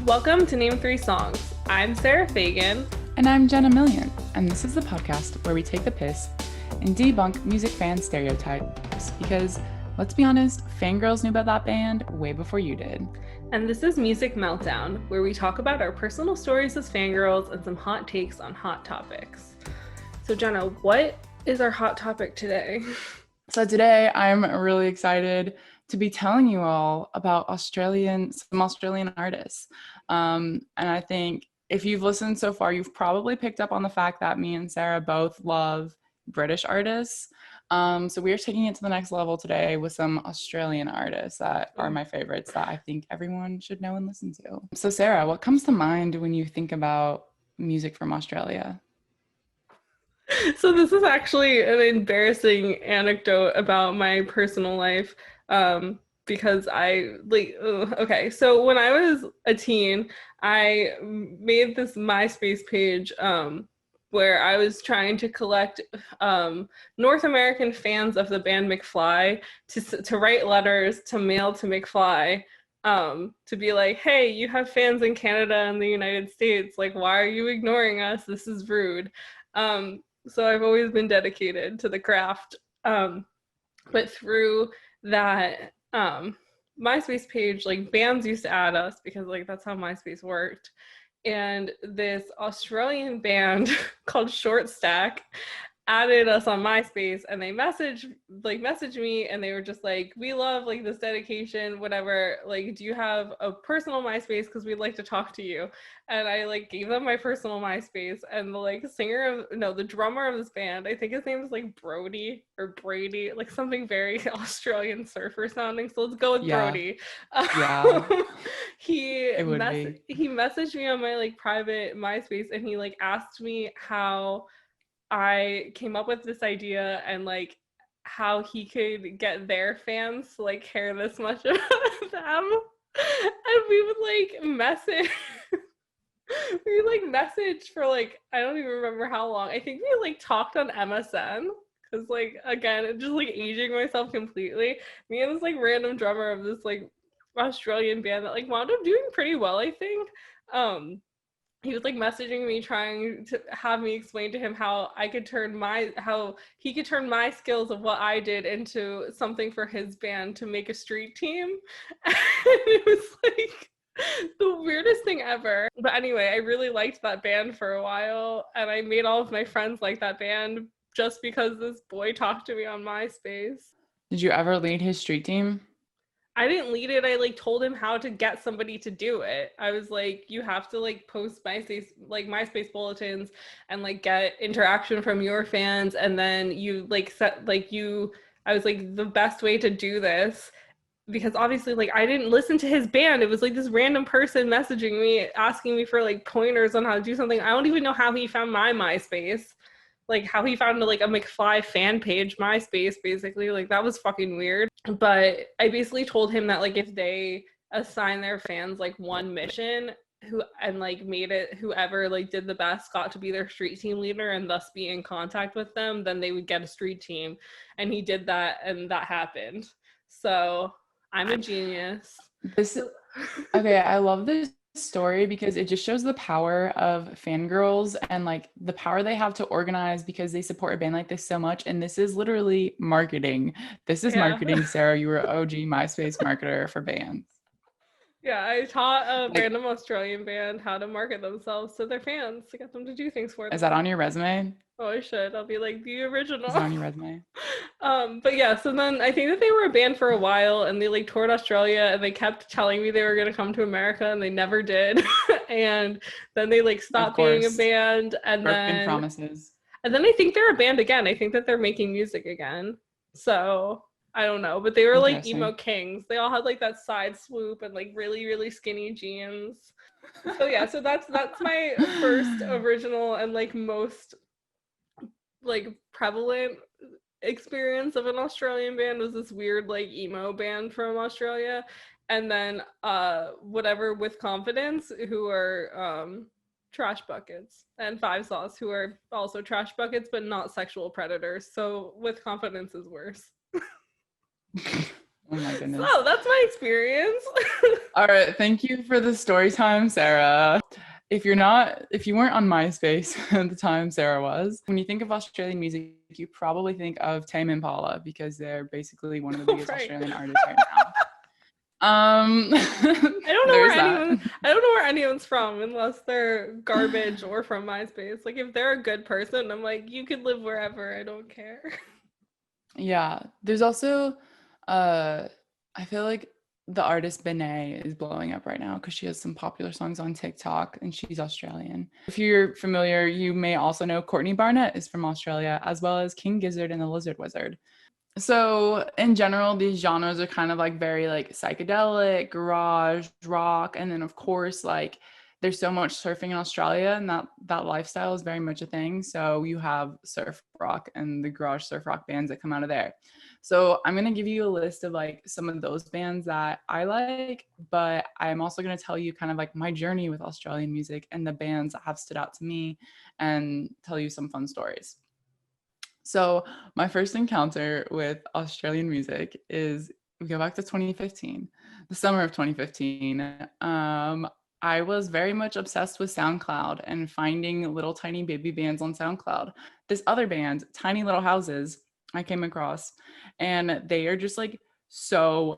Welcome to Name 3 Songs. I'm Sarah Fagan. And I'm Jenna Million, and this is the podcast where we take the piss and debunk music fan stereotypes because, let's be honest, fangirls knew about that band way before you did. And this is Music Meltdown, where we talk about our personal stories as fangirls and some hot takes on hot topics. So Jenna, what is our hot topic today? So today I'm really excited to be telling you all about some Australian artists. And I think if you've listened so far, you've probably picked up on the fact that me and Sarah both love British artists. So we are taking it to the next level today with some Australian artists that are my favorites that I think everyone should know and listen to. So Sarah, what comes to mind when you think about music from Australia? So this is actually an embarrassing anecdote about my personal life. Because so when I was a teen, I made this MySpace page where I was trying to collect North American fans of the band McFly to write letters to mail to McFly to be like, hey, you have fans in Canada and the United States, like, why are you ignoring us? This is rude. So I've always been dedicated to the craft. But through that MySpace page, like, bands used to add us because, like, that's how MySpace worked. And this Australian band called Short Stack added us on MySpace, and they messaged me, and they were just like, we love, like, this dedication, whatever, like, do you have a personal MySpace, because we'd like to talk to you. And I, like, gave them my personal MySpace, and the drummer of this band, I think his name is like Brody or Brady, like something very Australian surfer sounding, so let's go with Brody. He messaged me on my, like, private MySpace, and he, like, asked me how I came up with this idea and, like, how he could get their fans to, like, care this much about them. And we would, like, message for, like, I don't even remember how long. I think we, like, talked on MSN, because, like, again, just, like, aging myself completely. Me and this, like, random drummer of this, like, Australian band that, like, wound up doing pretty well, I think. He was, like, messaging me, trying to have me explain to him how he could turn my skills of what I did into something for his band to make a street team. And it was, like, the weirdest thing ever. But anyway, I really liked that band for a while, and I made all of my friends like that band just because this boy talked to me on MySpace. Did you ever lead his street team? I didn't lead it. I, like, told him how to get somebody to do it. I was like, you have to, like, post MySpace bulletins and, like, get interaction from your fans, and then you, like, I was like, the best way to do this, because obviously, like, I didn't listen to his band. It was, like, this random person messaging me, asking me for, like, pointers on how to do something. I don't even know how he found my MySpace. Like, how he found, like, a McFly fan page, MySpace, basically. Like, that was fucking weird. But I basically told him that, like, if they assign their fans, like, one mission, whoever, like, did the best got to be their street team leader and thus be in contact with them, then they would get a street team. And he did that, and that happened. So I'm a genius. Okay, I love this story because it just shows the power of fangirls and, like, the power they have to organize because they support a band like this so much. And this is literally marketing. This is marketing, Sarah. You were OG MySpace marketer for bands. Yeah, I taught a random Australian band how to market themselves to their fans to get them to do things for them. Is that on your resume? Oh, I should. I'll be like, the original. Is it on your resume? But yeah, so then I think that they were a band for a while, and they, like, toured Australia, and they kept telling me they were going to come to America, and they never did. And then they, like, stopped being a band, and broken promises. And then I think they're a band again. I think that they're making music again. So I don't know, but they were, like, emo kings. They all had, like, that side swoop and, like, really, really skinny jeans. So yeah, so that's my first original and, like, most, like, prevalent experience of an Australian band was this weird, like, emo band from Australia. And then whatever with Confidence, who are trash buckets, and Five Sauce, who are also trash buckets but not sexual predators. So with Confidence is worse. Oh my goodness. So that's my experience. All right, thank you for the story time, Sarah. If you weren't on MySpace at the time Sarah was, when you think of Australian music, you probably think of Tame Impala because they're basically one of the Oh, biggest right. Australian artists right now. Um, there's that. I don't know where anyone's from unless they're garbage or from MySpace. Like if they're a good person, I'm like, you could live wherever, I don't care. Yeah, there's also, I feel like the artist Benet is blowing up right now because she has some popular songs on TikTok and she's Australian. If you're familiar, you may also know Courtney Barnett is from Australia, as well as King Gizzard and the Lizard Wizard. So in general, these genres are kind of like very like psychedelic, garage, rock, and then of course like there's so much surfing in Australia and that lifestyle is very much a thing. So you have surf rock and the garage surf rock bands that come out of there. So I'm gonna give you a list of like some of those bands that I like, but I'm also gonna tell you kind of like my journey with Australian music and the bands that have stood out to me and tell you some fun stories. So my first encounter with Australian music is we go back to 2015, the summer of 2015. I was very much obsessed with SoundCloud and finding little tiny baby bands on SoundCloud. This other band, Tiny Little Houses, I came across, and they are just like so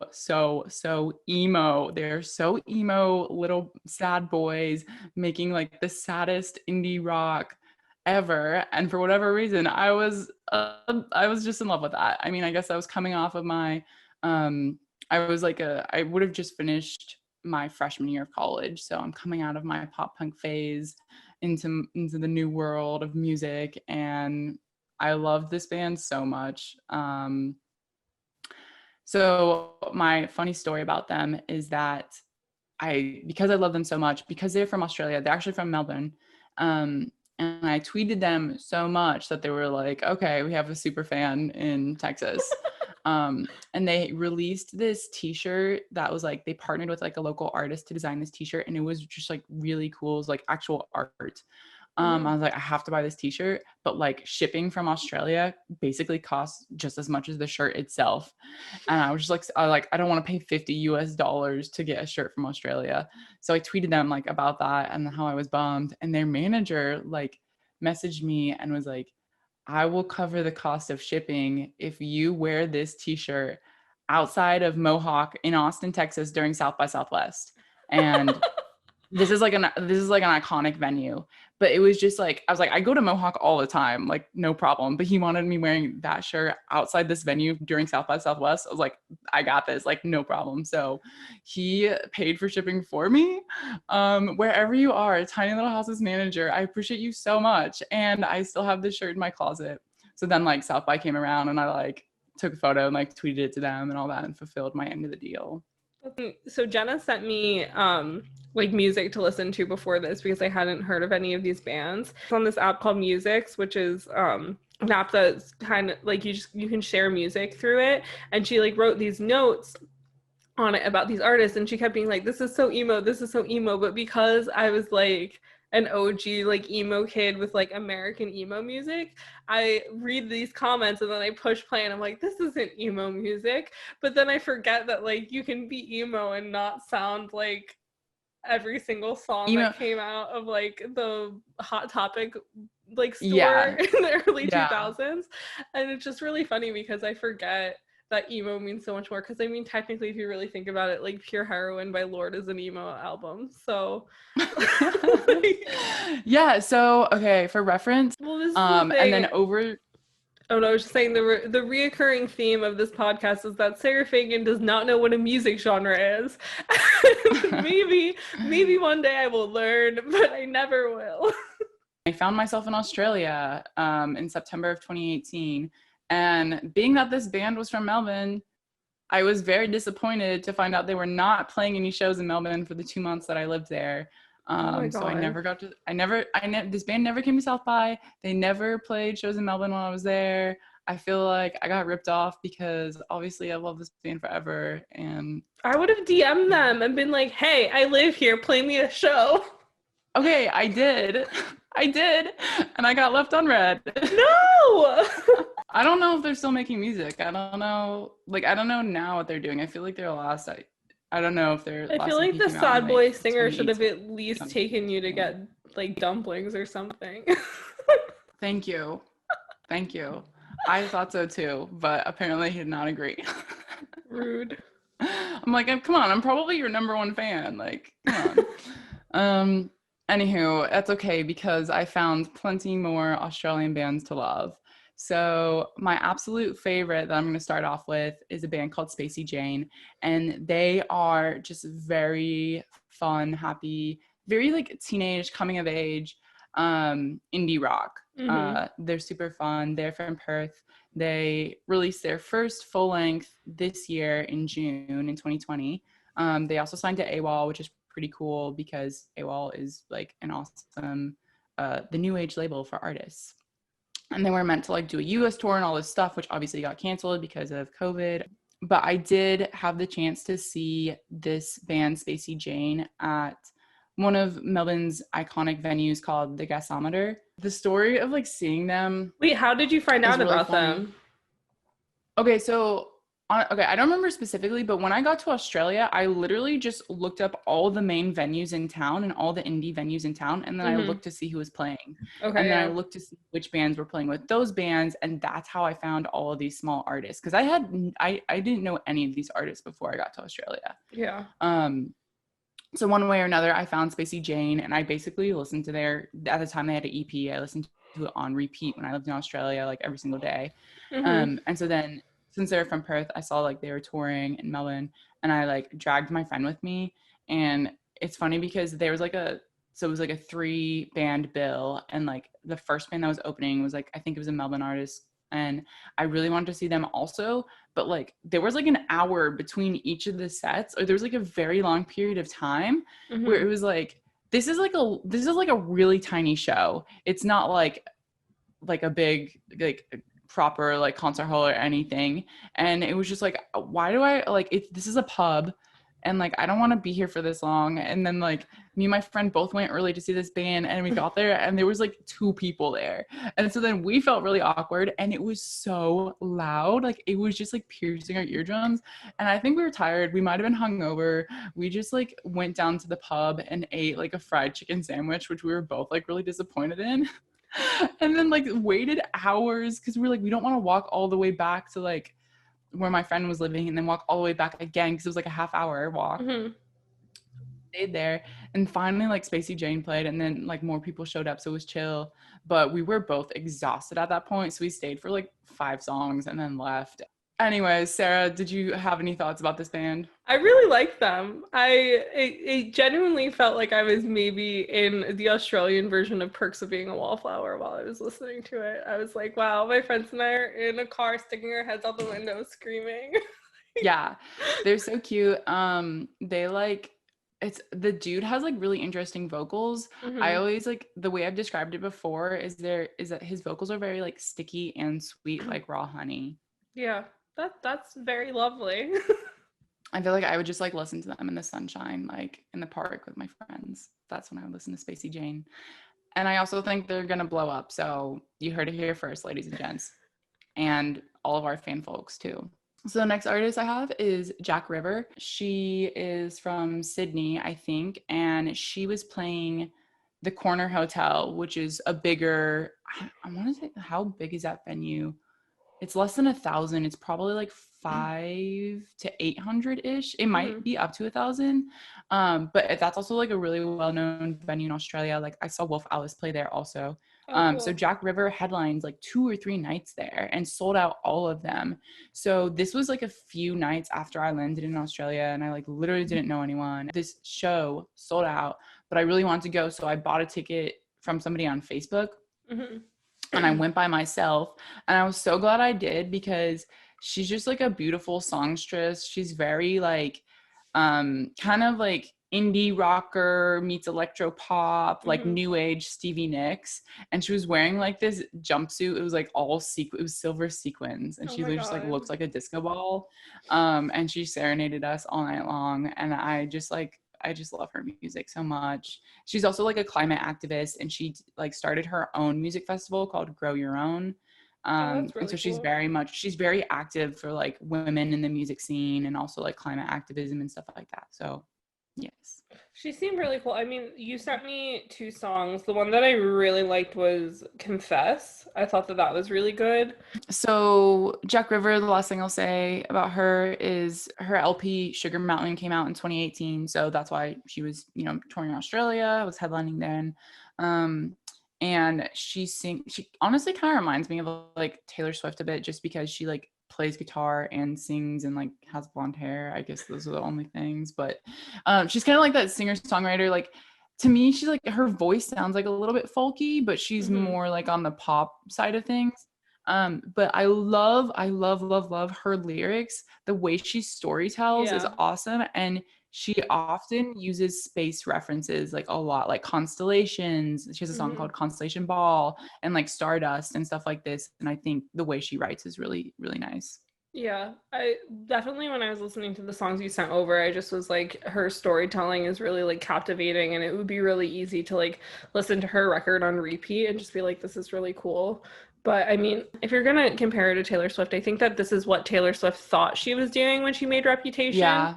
emo. They're so emo, little sad boys making like the saddest indie rock ever, and for whatever reason I was just in love with that. I mean, I guess I was coming off of my I would have just finished my freshman year of college, so I'm coming out of my pop punk phase into the new world of music, and I loved this band so much. So my funny story about them is that because I love them so much, because they're from Australia, they're actually from Melbourne. And I tweeted them so much that they were like, okay, we have a super fan in Texas. And they released this t-shirt that was like, they partnered with like a local artist to design this t-shirt. And it was just like really cool. It was like actual art. I was like, I have to buy this t-shirt, but like shipping from Australia basically costs just as much as the shirt itself. And I was just like, I don't want to pay $50 to get a shirt from Australia. So I tweeted them like about that and how I was bummed. And their manager like messaged me and was like, I will cover the cost of shipping if you wear this t-shirt outside of Mohawk in Austin, Texas during South by Southwest. And this is like an iconic venue, but it was just like I was like, I go to Mohawk all the time, like no problem, but he wanted me wearing that shirt outside this venue during South by Southwest. I was like, I got this, like no problem. So he paid for shipping for me. Wherever you are, Tiny Little House's manager, I appreciate you so much, and I still have this shirt in my closet. So then like South by came around and I like took a photo and like tweeted it to them and all that and fulfilled my end of the deal. So Jenna sent me like music to listen to before this because I hadn't heard of any of these bands. It's on this app called Musix, which is an app that's kind of like you can share music through it. And she like wrote these notes on it about these artists, and she kept being like, this is so emo, this is so emo. But because I was like an OG like emo kid with like American emo music, I read these comments and then I push play and I'm like, this isn't emo music. But then I forget that like you can be emo and not sound like every single song Emo, that came out of like the Hot Topic like store yeah, in the early yeah. 2000s. And it's just really funny because I forget that emo means so much more, because I mean technically if you really think about it, like Pure Heroine by Lorde is an emo album, so like, Yeah, so okay, for reference, well, this is the and then thing. over Oh no, I was just saying the reoccurring theme of this podcast is that Sarah Fagan does not know what a music genre is. Maybe one day I will learn, but I never will. I found myself in Australia in September of 2018, and being that this band was from Melbourne, I was very disappointed to find out they were not playing any shows in Melbourne for the 2 months that I lived there. Oh my So I god. never got to, this band never came to South by. They never played shows in Melbourne while I was there. I feel like I got ripped off because obviously I love this band forever. And I would have DM'd them and been like, hey, I live here, play me a show. okay, I did. I did. And I got left on red. No. I don't know if they're still making music. I don't know. Like, I don't know now what they're doing. I feel like their last I don't know if their I feel last like EP the came out in sad like boy singer should have 2018 at or least something. taken you to get like dumplings or something. Thank you. Thank you. I thought so too, but apparently he did not agree. Rude. I'm like, come on, I'm probably your number one fan. Like, come on. Um, Anywho, that's okay because I found plenty more Australian bands to love. So my absolute favorite that I'm going to start off with is a band called Spacey Jane, and they are just very fun, happy, very like teenage coming of age indie rock. Mm-hmm. They're super fun. They're from Perth. They released their first full length this year in June in 2020. They also signed to AWOL, which is pretty cool because AWOL is like an awesome, the new age label for artists. And they were meant to like do a US tour and all this stuff, which obviously got canceled because of COVID. But I did have the chance to see this band, Spacey Jane, at one of Melbourne's iconic venues called the Gasometer. The story of like seeing them Wait, how did you find is out really about funny. them? Okay, so okay, I don't remember specifically, but when I got to Australia, I literally just looked up all the main venues in town and all the indie venues in town, and then I Mm-hmm. looked to see who was playing. Okay, And then I yeah. looked to see which bands were playing with those bands, and that's how I found all of these small artists because I didn't know any of these artists before I got to Australia. Yeah. Um so one way or another, I found Spacey Jane, and I basically listened to at the time they had an EP. I listened to it on repeat when I lived in Australia, like every single day. Mm-hmm. And so then, since they're from Perth, I saw like they were touring in Melbourne, and I like dragged my friend with me. And it's funny because there was like so it was like a 3 band bill, and like the first band that was opening was like, I think it was a Melbourne artist, and I really wanted to see them also, but like there was like an hour between each of the sets, or there was like a very long period of time where Mm-hmm. it was like this is like a really tiny show. It's not like a big like proper like concert hall or anything, and it was just like, why do I like it? This is a pub, and like I don't want to be here for this long. And then like me and my friend both went early to see this band, and we got there and there was like 2 people there, and so then we felt really awkward, and it was so loud, like it was just like piercing our eardrums. And I think we were tired, we might have been hungover. We just like went down to the pub and ate like a fried chicken sandwich, which we were both like really disappointed in. And then like waited hours because we were like, we don't want to walk all the way back to like where my friend was living and then walk all the way back again because it was like a half-hour walk. Mm-hmm. Stayed there, and finally like Spacey Jane played, and then like more people showed up, so it was chill. But we were both exhausted at that point, so we stayed for like 5 songs and then left. Anyways, Sarah, did you have any thoughts about this band? I really liked them. It genuinely felt like I was maybe in the Australian version of Perks of Being a Wallflower while I was listening to it. I was like, wow, my friends and I are in a car sticking our heads out the window screaming. Yeah, they're so cute. They like, it's the dude has like really interesting vocals. I Mm-hmm. always like the way I've described it before is that his vocals are very like sticky and sweet like raw honey. Yeah, that's very lovely. I feel like I would just like listen to them in the sunshine, like in the park with my friends. That's when I would listen to Spacey Jane. And I also think they're gonna blow up. So you heard it here first, ladies and gents, and all of our fan folks too. So the next artist I have is Jack River. She is from Sydney, I think, and she was playing the Corner Hotel, which is a bigger, I want to say, how big is that venue? It's less than 1,000. It's probably like 500 to 800 ish. It Mm-hmm. might be up to 1,000. But that's also like a really well-known venue in Australia. Like I saw Wolf Alice play there also. Oh, So cool. Jack River headlines like 2 or 3 nights there and sold out all of them. So this was like a few nights after I landed in Australia, and I like literally didn't know anyone. This show sold out, but I really wanted to go, so I bought a ticket from somebody on Facebook, and I Mm-hmm. went by myself, and I was so glad I did because she's just like a beautiful songstress. She's very like kind of like indie rocker meets electro pop, like Mm-hmm. new age Stevie Nicks. And she was wearing like this jumpsuit. It was like all it was silver sequins, and Oh she my just like God. looked like a disco ball. And she serenaded us all night long, and I just love her music so much. She's also like a climate activist, and she like started her own music festival called Grow Your Own. Oh, that's And really so cool. she's very active for like women in the music scene and also like climate activism and stuff like that. So yes. She seemed really cool. I mean, you sent me two songs. The one that I really liked was Confess. I thought that that was really good. So Jack River, the last thing I'll say about her is her LP Sugar Mountain came out in 2018. So that's why she was, touring Australia, was headlining then. Um, and she honestly kind of reminds me of like Taylor Swift a bit just because she like plays guitar and sings and like has blonde hair. I guess those are the only things. But she's kind of like that singer-songwriter. Like to me, she's like her voice sounds like a little bit folky, but she's Hmm. more like on the pop side of things. But I love her lyrics. The way she storytells is Yeah. awesome. And she often uses space references like a lot, like constellations. She has a song Hmm. called Constellation Ball and like Stardust and stuff like this. And I think the way she writes is really, really nice. Yeah, I definitely when I was listening to the songs you sent over, I just was like her storytelling is really like captivating and it would be really easy to like listen to her record on repeat and just be like this is really cool. But I mean, if you're gonna compare her to Taylor Swift, I think that this is what Taylor Swift thought she was doing when she made Reputation. Yeah.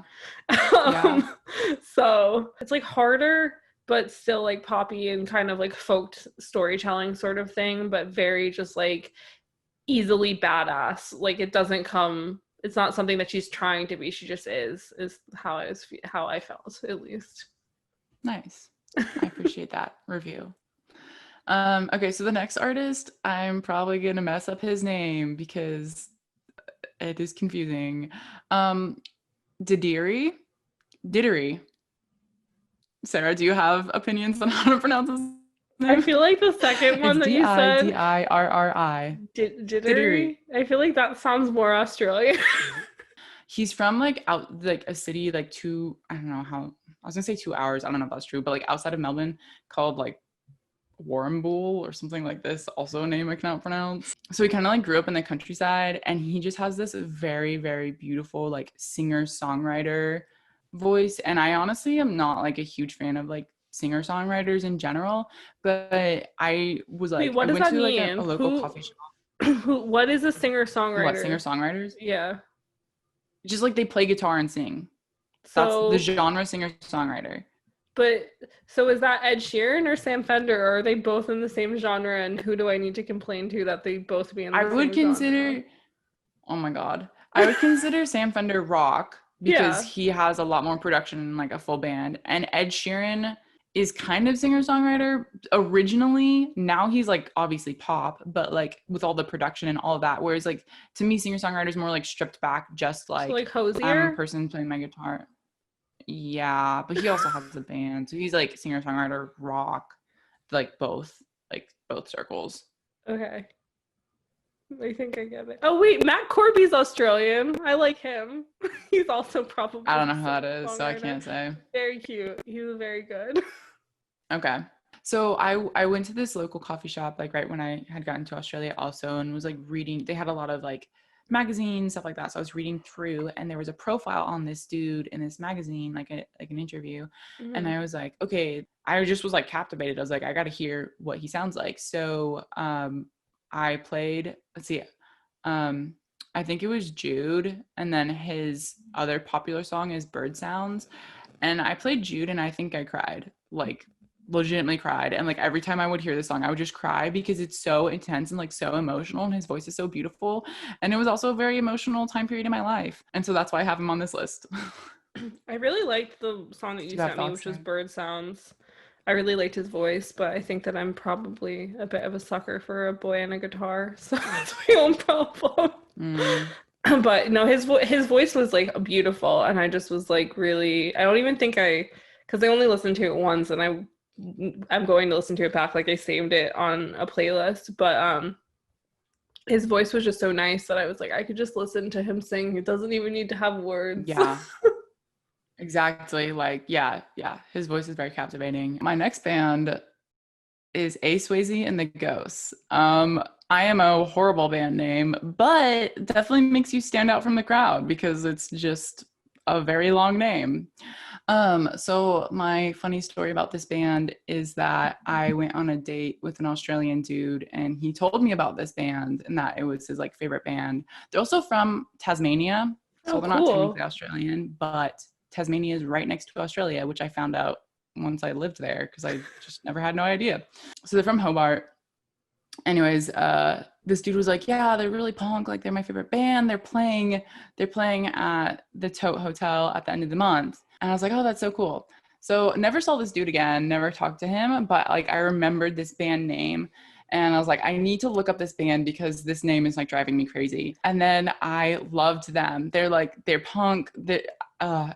Yeah. Um, so it's like harder, but still like poppy and kind of like folk storytelling sort of thing, but very just like easily badass. Like it doesn't come. It's not something that she's trying to be. She just is. Is how I felt at least. Nice. I appreciate that review. Okay, so the next artist, I'm probably gonna mess up his name because it is confusing. Um, Didirri. Didirri. Sarah, do you have opinions on how to pronounce his I name? feel like the second It's one that you said, Didirri. Didirri. Jittery. I feel like that sounds more Australian. He's from like out like a city like I don't know how I was gonna say 2 hours. I don't know if that's true, but like outside of Melbourne called like Warrnambool or something like this, also a name I cannot pronounce. So he kind of like grew up in the countryside and he just has this very, very beautiful like singer-songwriter voice. And I honestly am not like a huge fan of like singer-songwriters in general, but Wait, what I does went that to like a mean? local coffee shop. What is a What, singer-songwriter? singer-songwriters? Yeah. Just like they play guitar and sing. That's the So, genre singer-songwriter. but so is that Ed Sheeran or Sam Fender, or are they both in the same genre? And who do I need to complain to that they both be in I the would same genre? consider Oh my God. I would consider Sam Fender rock because Yeah. he has a lot more production and like a full band. And Ed Sheeran is kind of singer-songwriter originally. Now he's like obviously pop, but like with all the production and all of that. Whereas like to me, singer-songwriter is more like stripped back, just So like like I'm a Hosier? person playing my guitar. Yeah, but he also has a band. So he's like singer-songwriter rock, like both circles. Okay. I think I get it. Oh wait, Matt Corby's Australian. I like him. He's also I probably don't a know who that is, so I singer-songwriter. can't say. Very cute. He's very good. Okay. So I went to this local coffee shop like right when I had gotten to Australia also and was like reading. They had a lot of like magazines, stuff like that. So I was reading through and there was a profile on this dude in this magazine, like an interview. And Mhm. I was like, okay, I just was like captivated. I was like, I gotta hear what he sounds like. So I played, let's see, um I think it was Jude, and then his other popular song is Bird Sounds. And I played Jude and I think I cried. Like legitimately cried. And like every time I would hear the song, I would just cry because it's so intense and like so emotional and his voice is so beautiful. And it was also a very emotional time period in my life. And so that's why I have him on this list. I really liked the song that Do you you have sent me, thoughts which was there? Bird Sounds. I really liked his voice, but I think that I'm probably a bit of a sucker for a boy and a guitar, so that's my own problem. Mm, But no, his voice was like beautiful, and I just was like really. I don't even think because I only listened to it once, and I'm going to listen to it back. Like I saved it on a playlist, but his voice was just so nice that I was like, I could just listen to him sing. He doesn't even need to have words. yeah, exactly. Like, yeah. His voice is very captivating. My next band is A Swayze and the Ghosts. I am a horrible band name, but definitely makes you stand out from the crowd because it's just a very long name. So my funny story about this band is that I went on a date with an Australian dude and he told me about this band and that it was his like favorite band. They're also from Tasmania, so Oh, they're not technically cool. Australian, but Tasmania is right next to Australia, which I found out once I lived there because I just never had no idea. So they're from Hobart. Anyways, this dude was like, yeah, they're really punk, like they're my favorite band. They're playing at the Tote Hotel at the end of the month. And I was like, oh, that's so cool. So never saw this dude again, never talked to him, but like I remembered this band name. And I was like, I need to look up this band because this name is like driving me crazy. And then I loved them. They're punk.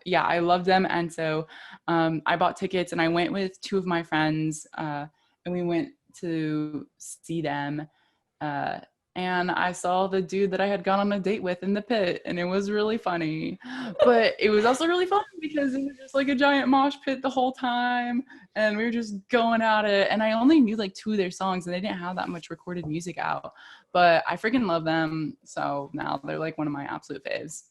Yeah, I loved them. And so I bought tickets and I went with two of my friends and we went to see them. Uh, and I saw the dude that I had gone on a date with in the pit, and it was really funny. But it was also really fun because it was just like a giant mosh pit the whole time, and we were just going at it. And I only knew like two of their songs, and they didn't have that much recorded music out. But I freaking love them. So now they're like one of my absolute faves.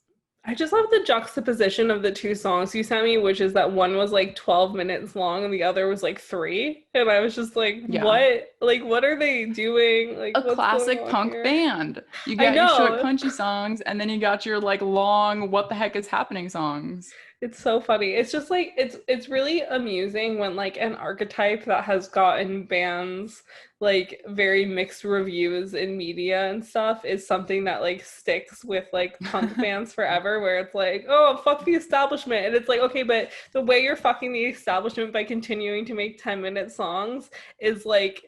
I just love the juxtaposition of the two songs you sent me, which is that one was like 12 minutes long and the other was like 3. And I was just like, Yeah. what? Like, what are they doing? Like, A what's going classic on punk here? band. You I got your short, know. punchy songs, and then you got your like long, what the heck is happening songs. It's so funny. It's just like it's really amusing when like an archetype that has gotten bands like very mixed reviews in media and stuff is something that like sticks with like punk bands forever, where it's like, oh, fuck the establishment. And it's like, okay, but the way you're fucking the establishment by continuing to make 10-minute songs is like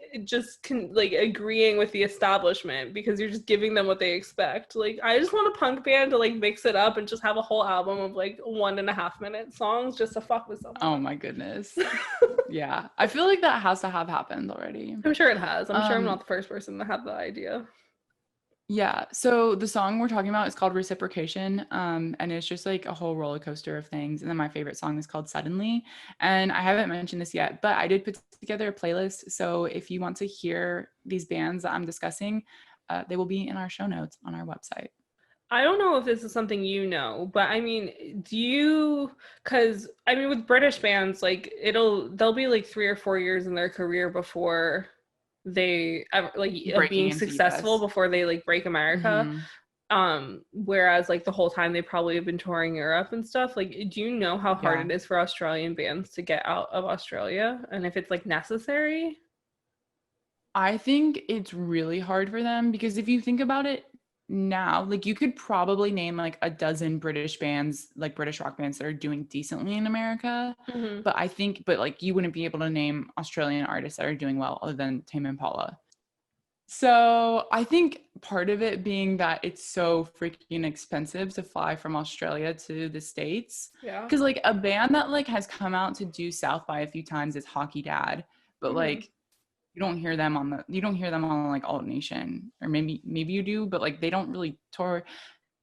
like agreeing with the establishment because you're just giving them what they expect. Like, I just want a punk band to like mix it up and just have a whole album of like 1.5 minute songs just to fuck with Oh someone. my goodness. Yeah. I feel like that has to have happened already. I'm sure it has. I'm sure I'm not Um, the first person to have the idea. yeah. So the song we're talking about is called Reciprocation. And it's just like a whole roller coaster of things. And then my favorite song is called Suddenly. And I haven't mentioned this yet, but I did put together a playlist. So if you want to hear these bands that I'm discussing, they will be in our show notes on our website. I don't know if this is something you know, but I mean, do you, because I mean, with British bands, like they'll be like 3 or 4 years in their career before they like of Breaking being into successful US. before they like break America. Hmm. Whereas like the whole time they probably have been touring Europe and stuff. Like, do you know how hard Yeah. it is for Australian bands to get out of Australia and if it's like necessary? I think it's really hard for them because if you think about it now, like you could probably name like a dozen British bands, like British rock bands that are doing decently in America. Hmm. But like you wouldn't be able to name Australian artists that are doing well other than Tame Impala. So I think part of it being that it's so freaking expensive to fly from Australia to the States. Yeah. Cause like a band that like has come out to do South by a few times is Hockey Dad. But Hmm. like you don't hear them on like Alt Nation, or maybe you do, but like they don't really tour.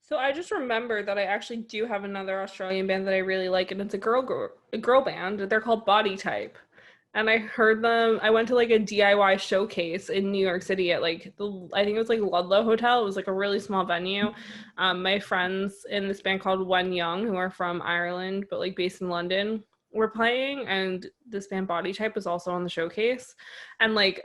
So I just remembered that I actually do have another Australian band that I really like, and it's a girl band. They're called Body Type, and I heard them. I went to like a DIY showcase in New York City at like I think it was like Ludlow Hotel. It was like a really small venue. My friends in this band called One Young, who are from Ireland but like based in London, were playing, and this band Body Type was also on the showcase, and like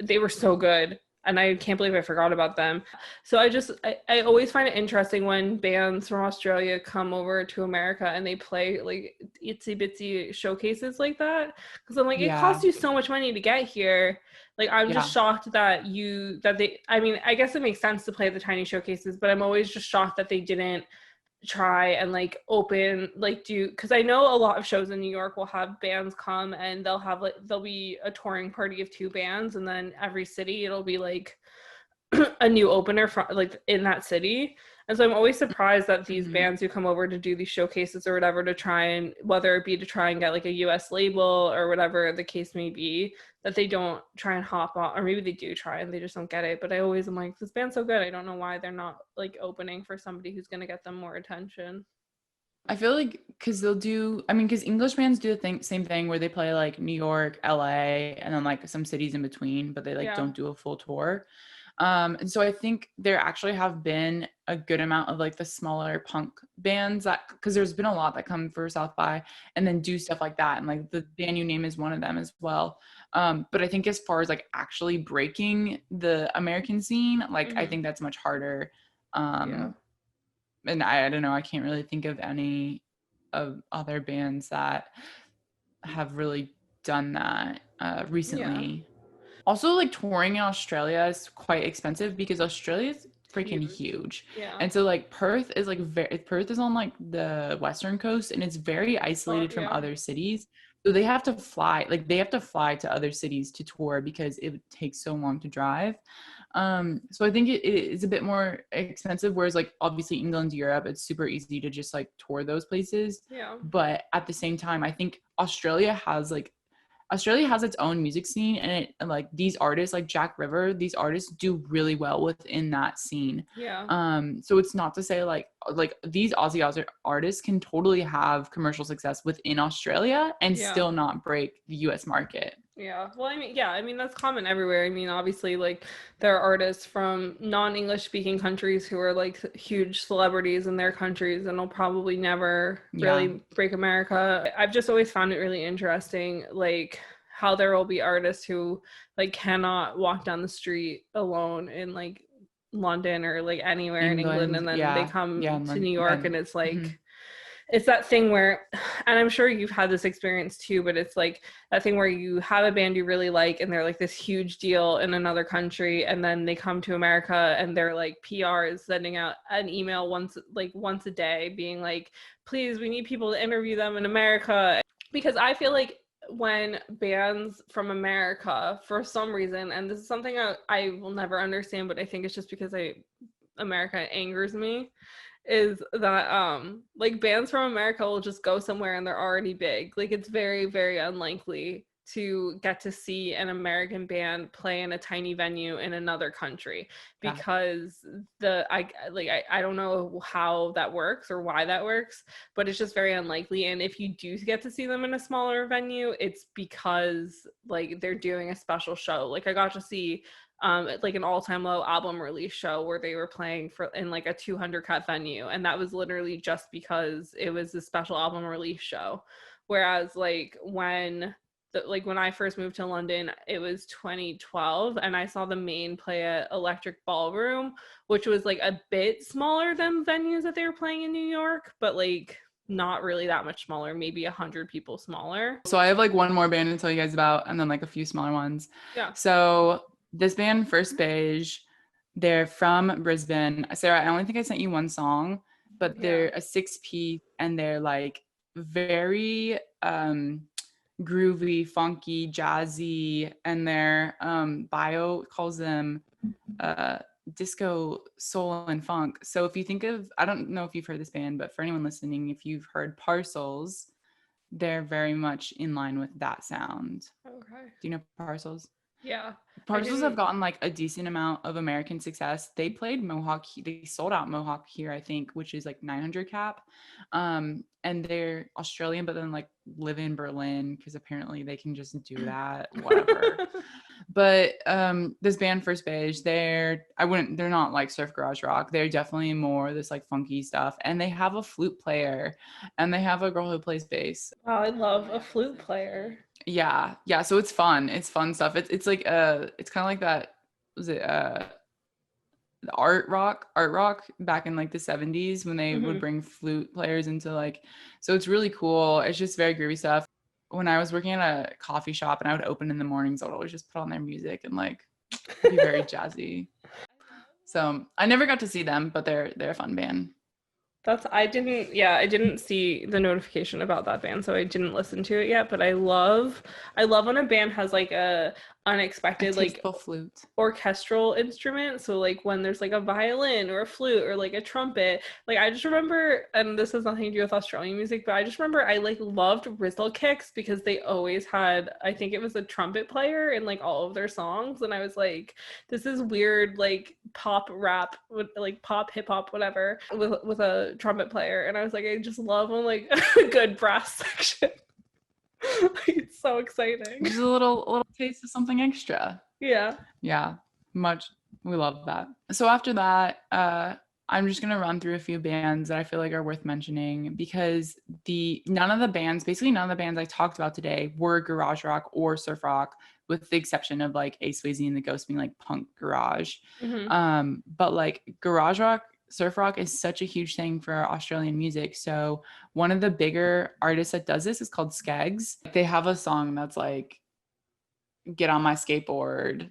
they were so good. And I can't believe I forgot about them. So I always find it interesting when bands from Australia come over to America and they play like itsy bitsy showcases like that. Because I'm like, it costs Yeah, you so much money to get here. Like, I'm just yeah. shocked that they, I mean, I guess it makes sense to play the tiny showcases, but I'm always just shocked that they didn't try and like open like do because I know a lot of shows in New York will have bands come and they'll be a touring party of two bands, and then every city it'll be like a new opener from like in that city. And so I'm always surprised that these Mhm. bands who come over to do these showcases or whatever to try and whether it be to try and get like a US label or whatever the case may be, that they don't try and hop on, or maybe they do try and they just don't get it. But I always am like, this band's so good. I don't know why they're not like opening for somebody who's gonna get them more attention. I feel like because they'll do, I mean, because English bands do the same thing where they play like New York, LA, and then like some cities in between, but they like Yeah. don't do a full tour. And so I think there actually have been a good amount of like the smaller punk bands, that because there's been a lot that come for South by and then do stuff like that, and like the band you name is one of them as well. But I think as far as like actually breaking the American scene, like I think that's much harder. Yeah. And I don't know, I can't really think of any of other bands that have really done that Yeah. recently. Also, like touring in Australia is quite expensive because Australia is freaking huge. Yeah. And so like Perth is like Perth is on like the western coast, and it's very isolated from Yeah. other cities. So they have to fly, like they have to fly to other cities to tour because it takes so long to drive. So I think it is a bit more expensive, whereas like obviously England, Europe, it's super easy to just like tour those places. Yeah. But at the same time, I think Australia has its own music scene, and like these artists like Jack River, these artists do really well within that scene. Yeah. So it's not to say like these Aussie artists can totally have commercial success within Australia and still not break the US market. Yeah. Well, I mean, that's common everywhere. I mean, obviously, like, there are artists from non-English speaking countries who are like huge celebrities in their countries and will probably never really break America. I've just always found it really interesting, like, how there will be artists who like cannot walk down the street alone in like London or like anywhere in England, and then they come to New York, and it's like it's that thing where, and I'm sure you've had this experience too, but it's like that thing where you have a band you really like and they're like this huge deal in another country, and then they come to America and they're like PR is sending out an email once a day being like, please, we need people to interview them in America. Because I feel like when bands from America, for some reason, and this is something I will never understand, but I think it's just because America angers me, is that like bands from America will just go somewhere and they're already big. Like it's very, very unlikely to get to see an American band play in a tiny venue in another country, because I don't know how that works or why that works, but it's just very unlikely. And if you do get to see them in a smaller venue, it's because like they're doing a special show. Like I got to see like an All Time Low album release show where they were playing in like a 200 cat venue, and that was literally just because it was a special album release show. Whereas like when I first moved to London, it was 2012, and I saw the Main play at Electric Ballroom, which was like a bit smaller than venues that they were playing in New York, but like not really that much smaller, maybe 100 people smaller. So I have like one more band to tell you guys about, and then like a few smaller ones. Yeah. So this band, First Beige, they're from Brisbane. Sarah, I only think I sent you one song, but they're a 6-piece, and they're like very groovy, funky, jazzy, and their bio calls them disco, soul, and funk. So if you think of, I don't know if you've heard this band, but for anyone listening, if you've heard Parcels, they're very much in line with that sound. Okay. Do you know Parcels? Yeah. Parcels have gotten like a decent amount of American success. They played Mohawk. They sold out Mohawk here, I think, which is like 900 cap. And they're Australian, but then like live in Berlin because apparently they can just do that, whatever. But this band First Beige, they're not like surf garage rock. They're definitely more this like funky stuff. And they have a flute player, and they have a girl who plays bass. Wow, I love a flute player. Yeah. So it's fun. It's fun stuff. It's like it's kind of like that. Was it the art rock back in like the 70s when they would bring flute players into like, so it's really cool. It's just very groovy stuff. When I was working at a coffee shop and I would open in the mornings, I would always just put on their music and like be very jazzy. So I never got to see them, but they're a fun band. I didn't see the notification about that band, so I didn't listen to it yet, but I love when a band has like a unexpected like flute orchestral instrument. So like when there's like a violin or a flute or like a trumpet. Like I just remember, and this has nothing to do with Australian music, but I just remember I like loved Rizzle Kicks because they always had, I think it was a trumpet player in like all of their songs, and I was like, this is weird, like pop rap, like pop hip hop whatever, with a trumpet player, and I was like, I just love when like a good brass section. It's so exciting. Just a little taste of something extra. Yeah. Much. We love that. So after that, I'm just gonna run through a few bands that I feel like are worth mentioning because none of the bands I talked about today were garage rock or surf rock, with the exception of like A Swayze and the Ghosts being like punk garage. Mm-hmm. But like garage rock, surf rock is such a huge thing for Australian music. So one of the bigger artists that does this is called Skeggs. They have a song that's like get on my skateboard.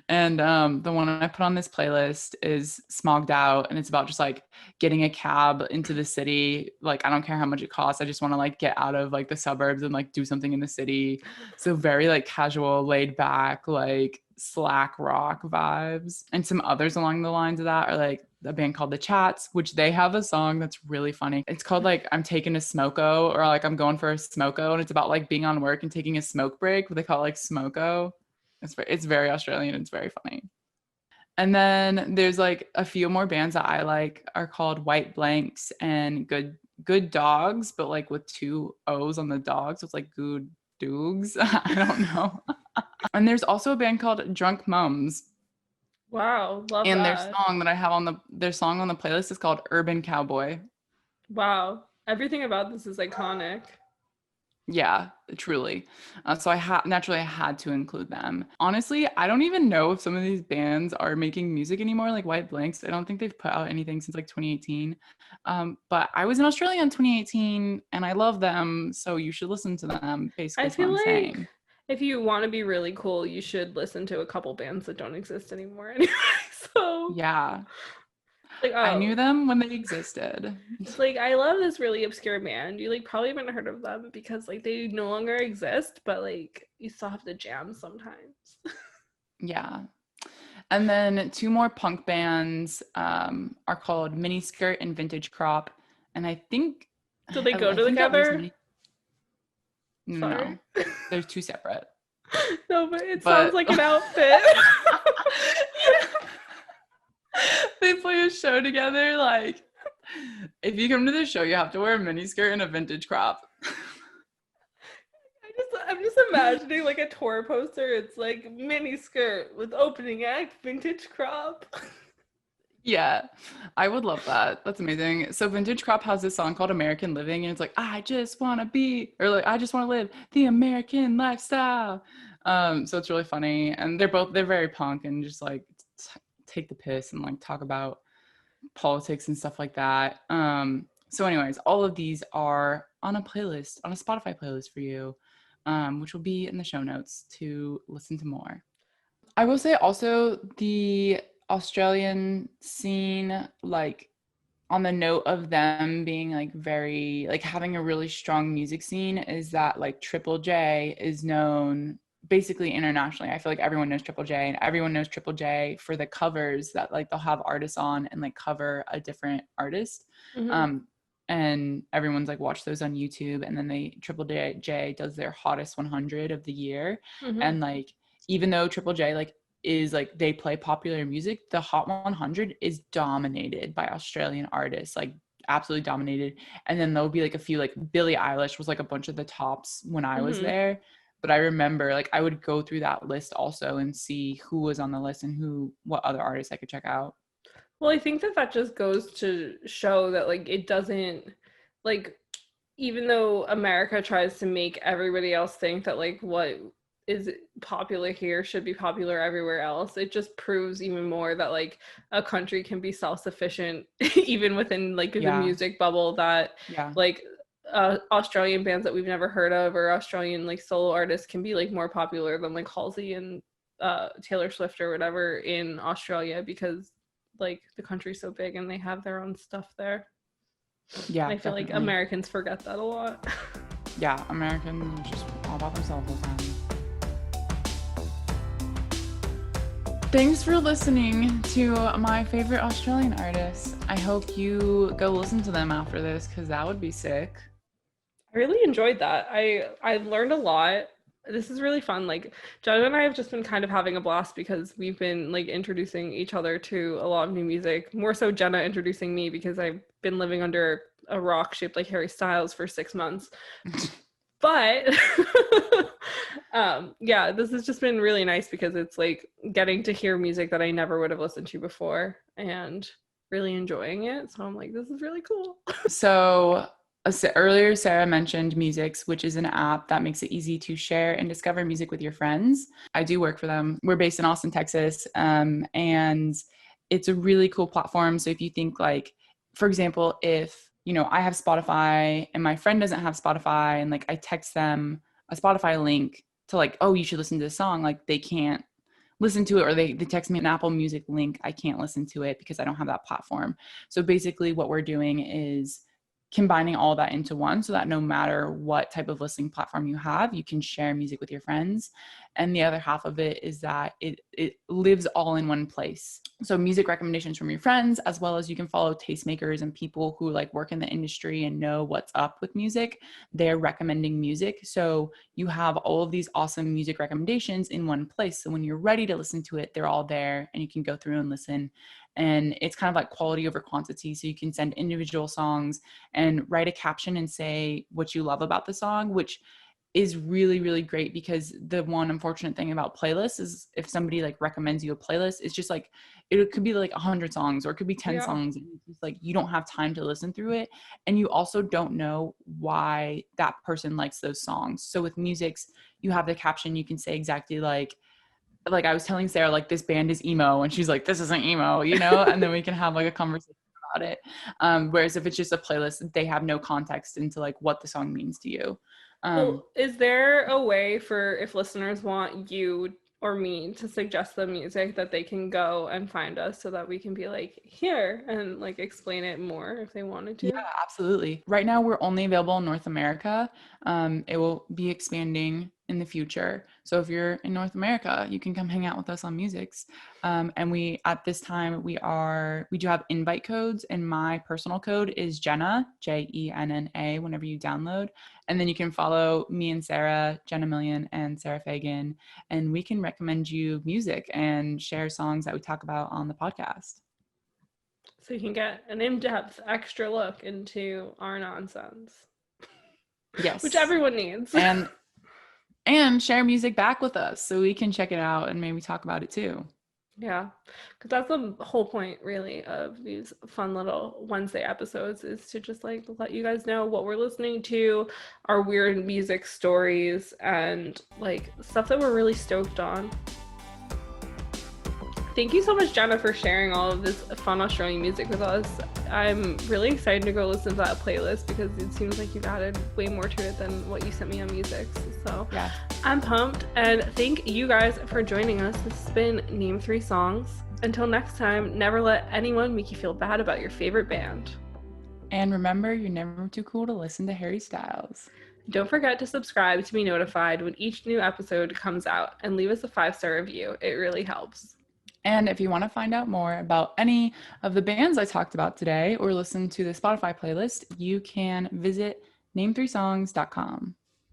And the one I put on this playlist is Smogged Out, and it's about just like getting a cab into the city. Like I don't care how much it costs, I just want to like get out of like the suburbs and like do something in the city. So very like casual, laid back, like slack rock vibes. And some others along the lines of that are like a band called The Chats, which they have a song that's really funny. It's called like I'm taking a smoko, or like I'm going for a smoko, and it's about like being on work and taking a smoke break, but they call it like smoko. It's very Australian. It's very funny. And then there's like a few more bands that I like are called White Blanks and Good Dogs, but like with two O's on the dogs. So it's like Good Doogs. I don't know. And there's also a band called Drunk Mums. Wow, love And that. their song on the playlist is called Urban Cowboy. Wow, everything about this is iconic. Yeah, truly. So naturally I had to include them. Honestly, I don't even know if some of these bands are making music anymore, like White Blanks. I don't think they've put out anything since like 2018. But I was in Australia in 2018 and I love them, so you should listen to them, basically I is what feel I'm like saying. if you want to be really cool, you should listen to a couple bands that don't exist anymore anyway. So, Yeah, like, I knew oh, them when they existed. it's like I love this really obscure band. You like probably haven't heard of them because like they no longer exist, but like you still have to jam sometimes. Yeah. And then two more punk bands are called Miniskirt and Vintage Crop. And Do they go I think at least together? many. Sorry. No, they're two separate. No, but it sounds But like an outfit. they play a show together. Like, if you come to the show, you have to wear a miniskirt and a vintage crop. I'm just imagining like a tour poster. It's like mini skirt with opening act, vintage crop. Yeah, I would love that. That's amazing. So Vintage Crop has this song called American Living, and it's like, I just want to be, or like, I just want to live the American lifestyle. So it's really funny. And they're very punk and just like take the piss and like talk about politics and stuff like that. So anyways, all of these are on a playlist, on a Spotify playlist for you, which will be in the show notes to listen to more. I will say also the Australian scene, like on the note of them being like very, like having a really strong music scene, is that like Triple J is known basically internationally. I feel like everyone knows Triple J, and everyone knows Triple J for the covers that like they'll have artists on and like cover a different artist. Mm-hmm. Um, and everyone's like watch those on YouTube, and then Triple J does their hottest 100 of the year. Mm-hmm. And like even though Triple J like is like they play popular music, the Hot 100 is dominated by Australian artists, like absolutely dominated. And then there'll be like a few, like Billie Eilish was like a bunch of the tops when I was Mm-hmm. there. But I remember like I would go through that list also and see who was on the list and what other artists I could check out. Well, I think that just goes to show that like it doesn't like even though America tries to make everybody else think that like what is popular here should be popular everywhere else, it just proves even more that like a country can be self-sufficient even within like the Yeah. music bubble, that Yeah. like Australian bands that we've never heard of or Australian like solo artists can be like more popular than like Halsey and Taylor Swift or whatever in Australia because like the country's so big and they have their own stuff there. Yeah, I feel like definitely. Americans forget that a lot. Yeah, Americans just all about themselves all the time. Thanks for listening to my favorite Australian artists. I hope you go listen to them after this because that would be sick. I really enjoyed that. I learned a lot. This is really fun. Like Jenna and I have just been kind of having a blast because we've been like introducing each other to a lot of new music. More so Jenna introducing me because I've been living under a rock shaped like Harry Styles for 6 months. But yeah, this has just been really nice because it's like getting to hear music that I never would have listened to before. And really enjoying it. So I'm like, this is really cool. So earlier, Sarah mentioned Musics, which is an app that makes it easy to share and discover music with your friends. I do work for them. We're based in Austin, Texas, and it's a really cool platform. So if you think like, for example, if I have Spotify and my friend doesn't have Spotify, and like I text them a Spotify link to like, oh, you should listen to this song, like they can't listen to it, or they text me an Apple Music link, I can't listen to it because I don't have that platform. So basically what we're doing is combining all that into one, so that no matter what type of listening platform you have, you can share music with your friends. And the other half of it is that it lives all in one place. So music recommendations from your friends, as well as you can follow tastemakers and people who like work in the industry and know what's up with music. They're recommending music. So you have all of these awesome music recommendations in one place. So when you're ready to listen to it, they're all there and you can go through and listen. And it's kind of like quality over quantity. So you can send individual songs and write a caption and say what you love about the song, which is really, really great, because the one unfortunate thing about playlists is if somebody like recommends you a playlist, it's just like, it could be like 100 songs or it could be 10 Yeah. songs. And it's just like, you don't have time to listen through it. And you also don't know why that person likes those songs. So with musics, you have the caption, you can say exactly like I was telling Sarah, like, this band is emo, and she's like, this isn't emo, and then we can have like a conversation about it. Whereas if it's just a playlist, they have no context into like what the song means to you. Well, is there a way for if listeners want you or me to suggest the music that they can go and find us so that we can be like here and like explain it more if they wanted Yeah, to? absolutely. Right now, we're only available in North America. It will be expanding in the future. So if you're in North America, you can come hang out with us on Musics. And we, at this time, we do have invite codes, and my personal code is Jenna, Jenna, whenever you download. And then you can follow me and Sarah, Jenna Million and Sarah Fagan, and we can recommend you music and share songs that we talk about on the podcast. So you can get an in-depth extra look into our nonsense, which Yes. everyone needs. And share music back with us so we can check it out and maybe talk about it too. Yeah, because that's the whole point, really, of these fun little Wednesday episodes is to just like let you guys know what we're listening to, our weird music stories, and like stuff that we're really stoked on. Thank you so much, Jenna, for sharing all of this fun Australian music with us. I'm really excited to go listen to that playlist because it seems like you've added way more to it than what you sent me on music. So Yeah. I'm pumped, and thank you guys for joining us. This has been Name 3 Songs. Until next time, never let anyone make you feel bad about your favorite band. And remember, you're never too cool to listen to Harry Styles. Don't forget to subscribe to be notified when each new episode comes out, and leave us a 5-star review. It really helps. And if you want to find out more about any of the bands I talked about today or listen to the Spotify playlist, you can visit name3songs.com.